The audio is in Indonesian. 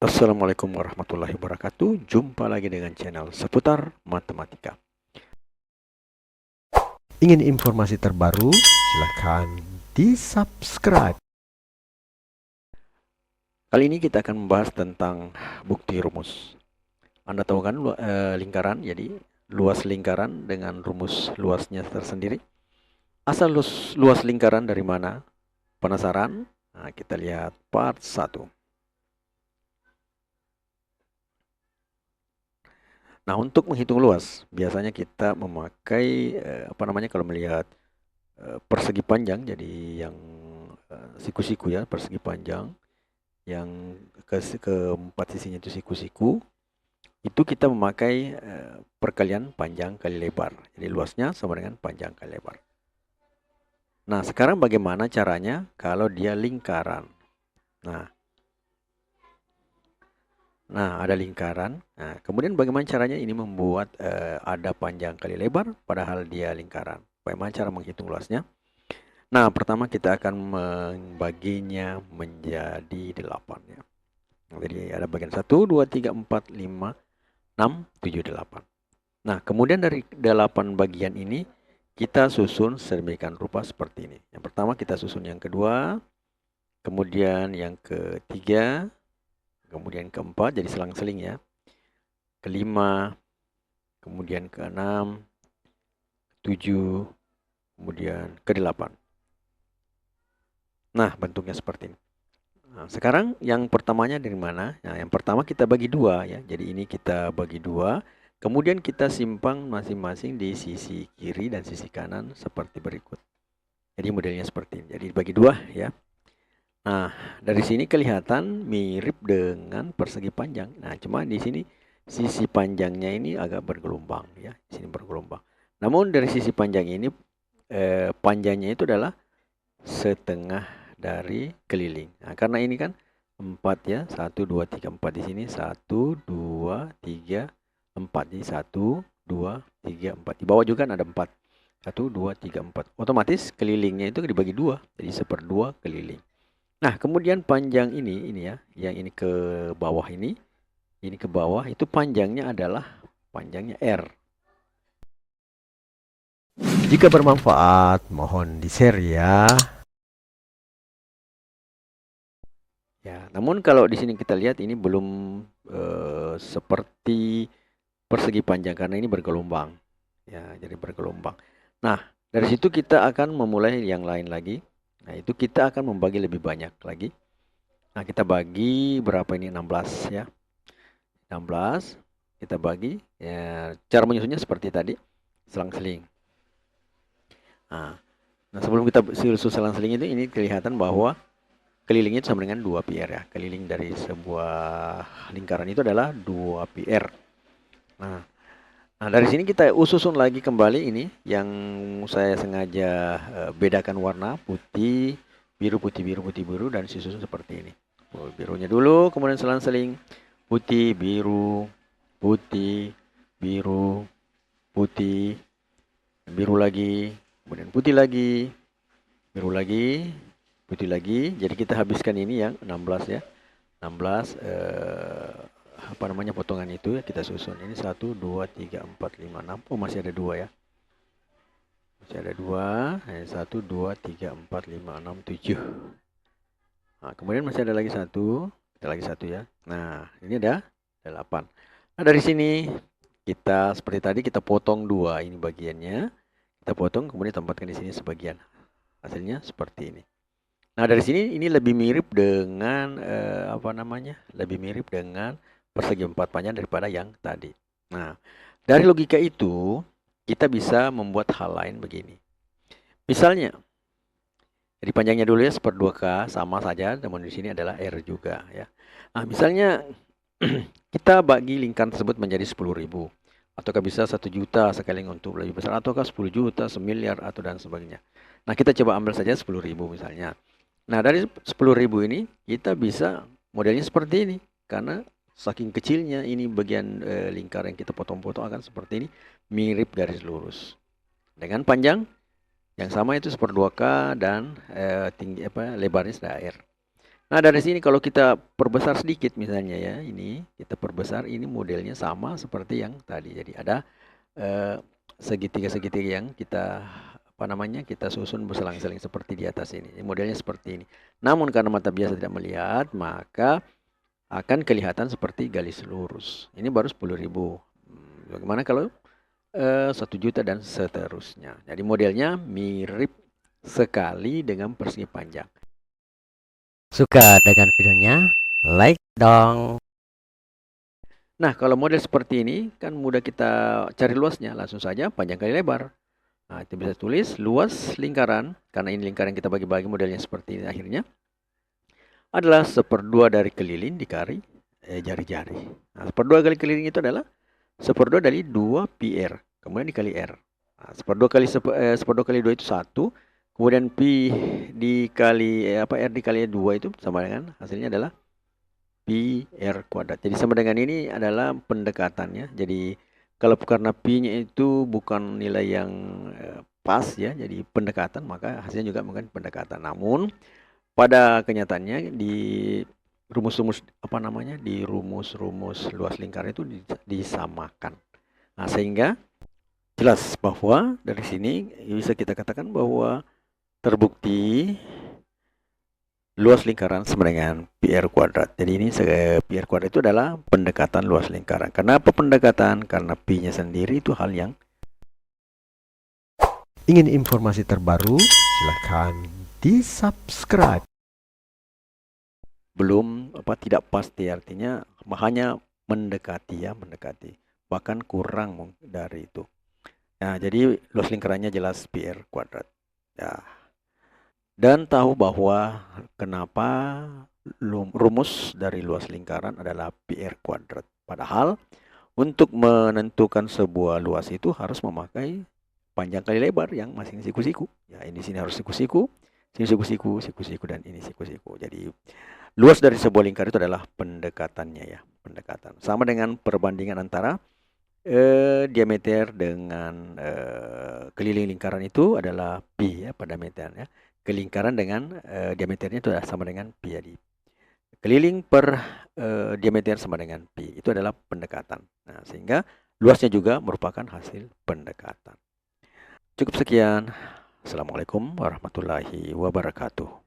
Assalamualaikum warahmatullahi wabarakatuh. Jumpa lagi dengan channel seputar matematika. Ingin informasi terbaru? Silahkan di-subscribe. Kali ini kita akan membahas tentang bukti rumus. Anda tahu kan lingkaran, jadi luas lingkaran dengan rumus luasnya tersendiri. Asal luas lingkaran dari mana? Penasaran? Nah, kita lihat part 1. Nah, untuk menghitung luas, biasanya kita memakai kalau melihat persegi panjang, jadi yang siku-siku ya, persegi panjang yang keempat sisinya itu siku-siku, itu kita memakai perkalian panjang kali lebar. Jadi luasnya sama dengan panjang kali lebar. Nah, sekarang bagaimana caranya kalau dia lingkaran? Nah, ada lingkaran. Nah, kemudian bagaimana caranya ini membuat ada panjang kali lebar padahal dia lingkaran? Bagaimana cara menghitung luasnya? Nah, pertama kita akan membaginya menjadi 8 ya. Jadi ada bagian 1, 2, 3, 4, 5, 6, 7, 8. Nah, kemudian dari 8 bagian ini kita susun sedemikian rupa seperti ini. Yang pertama kita susun yang kedua, kemudian yang ketiga, kemudian keempat, jadi selang-seling ya. Kelima, kemudian keenam, ketujuh, kemudian ke-8. Nah, bentuknya seperti ini. Nah, sekarang yang pertamanya dari mana? Nah, yang pertama kita bagi dua ya. Jadi ini kita bagi dua. Kemudian kita simpang masing-masing di sisi kiri dan sisi kanan seperti berikut. Jadi modelnya seperti ini. Jadi bagi dua ya. Nah, dari sini kelihatan mirip dengan persegi panjang. Nah, cuma di sini sisi panjangnya ini agak bergelombang ya. Di sini bergelombang. Namun dari sisi panjang ini panjangnya itu adalah setengah dari keliling. Nah, karena ini kan 4 ya, 1, 2, 3, 4 di sini, 1, 2, 3, 4. Jadi 1, 2, 3, 4. Di bawah juga kan ada 4. 1, 2, 3, 4. Otomatis kelilingnya itu dibagi 2, jadi 1/2 keliling. Nah, kemudian panjang ini ya, yang ini ke bawah ini ke bawah, itu panjangnya adalah panjangnya R. Jika bermanfaat, mohon di-share ya. Ya, namun kalau di sini kita lihat ini belum seperti persegi panjang karena ini bergelombang. Ya, jadi bergelombang. Nah, dari situ kita akan memulai yang lain lagi. Nah, itu kita akan membagi lebih banyak lagi. Nah, kita bagi berapa ini? 16 ya. 16 kita bagi. Ya, cara menyusunnya seperti tadi, selang-seling. Nah, sebelum kita susun selang-seling itu ini kelihatan bahwa kelilingnya itu sama dengan 2 pi r ya. Keliling dari sebuah lingkaran itu adalah 2 pi r. Nah, dari sini kita susun lagi kembali ini yang saya sengaja bedakan warna putih, biru, putih, biru, putih, biru dan disusun seperti ini. Birunya dulu, kemudian selang-seling putih, biru, putih, biru, putih, biru lagi, kemudian putih lagi, biru lagi, putih lagi. Jadi kita habiskan ini yang 16 ya. 16 potongan itu ya kita susun. Ini 1 2 3 4 5 6. Oh, masih ada 2 ya. Masih ada 2. 1 2 3 4 5 6 7. Nah, kemudian masih ada lagi 1. Kita lagi 1 ya. Nah, ini ada 8. Nah, dari sini kita seperti tadi kita potong 2 ini bagiannya. Kita potong kemudian tempatkan di sini sebagian. Hasilnya seperti ini. Nah, dari sini ini lebih mirip dengan lebih mirip dengan persegi 4 panjang daripada yang tadi. Nah, dari logika itu kita bisa membuat hal lain begini. Misalnya, jadi panjangnya dulu ya 1/2K sama saja, namun di sini adalah R juga ya. Nah, misalnya kita bagi lingkaran tersebut menjadi 10.000 ataukah bisa 1 juta sekali untuk lebih besar ataukah 10 juta, semiliar atau dan sebagainya. Nah, kita coba ambil saja 10.000 misalnya. Nah, dari 10.000 ini kita bisa modelnya seperti ini karena saking kecilnya ini bagian lingkar yang kita potong-potong akan seperti ini, mirip garis lurus. Dengan panjang yang sama itu 1/2K dan lebarnya sudah R. Nah, dari sini kalau kita perbesar sedikit misalnya ya, ini kita perbesar, ini modelnya sama seperti yang tadi. Jadi ada segitiga-segitiga yang kita kita susun berselang-seling seperti di atas ini. Modelnya seperti ini. Namun karena mata biasa tidak melihat, maka akan kelihatan seperti garis lurus. Ini baru 10.000. Bagaimana kalau 1 juta dan seterusnya. Jadi modelnya mirip sekali dengan persegi panjang. Suka dengan videonya? Like dong. Nah, kalau model seperti ini kan mudah kita cari luasnya. Langsung saja panjang kali lebar. Nah, itu bisa tulis luas lingkaran. Karena ini lingkaran kita bagi-bagi modelnya seperti ini akhirnya. Adalah 1/2 dari keliling dikali jari-jari. Nah, 1/2 kali keliling itu adalah 1/2 dari 2 pi r. Kemudian dikali r. Nah, 1/2 kali 2 itu 1. Kemudian pi dikali r dikali 2 itu sama dengan hasilnya adalah pi r kuadrat. Jadi sama dengan ini adalah pendekatannya. Jadi kalau karena pi-nya itu bukan nilai yang pas ya, jadi pendekatan, maka hasilnya juga bukan pendekatan. Namun pada kenyataannya di rumus-rumus di rumus-rumus luas lingkaran itu disamakan. Nah, sehingga jelas bahwa dari sini bisa kita katakan bahwa terbukti luas lingkaran sama dengan pi r kuadrat. Jadi ini pi r kuadrat itu adalah pendekatan luas lingkaran. Kenapa pendekatan? Karena pi-nya sendiri itu hal yang. Ingin informasi terbaru? Silahkan di-subscribe. Belum tidak pasti, artinya hanya mendekati, bahkan kurang dari itu. Nah, jadi luas lingkarannya jelas pi r kuadrat. Ya. Dan tahu bahwa kenapa rumus dari luas lingkaran adalah pi r kuadrat. Padahal untuk menentukan sebuah luas itu harus memakai panjang kali lebar yang masing siku-siku. Ya, ini sini harus siku-siku, sini siku-siku, dan ini siku-siku. Jadi luas dari sebuah lingkar itu adalah pendekatannya ya, pendekatan. Sama dengan perbandingan antara diameter dengan keliling lingkaran itu adalah pi ya pada meternya. Kelingkaran dengan diameternya itu adalah sama dengan pi. Jadi keliling per diameter sama dengan pi. Itu adalah pendekatan. Nah, sehingga luasnya juga merupakan hasil pendekatan. Cukup sekian. Assalamualaikum warahmatullahi wabarakatuh.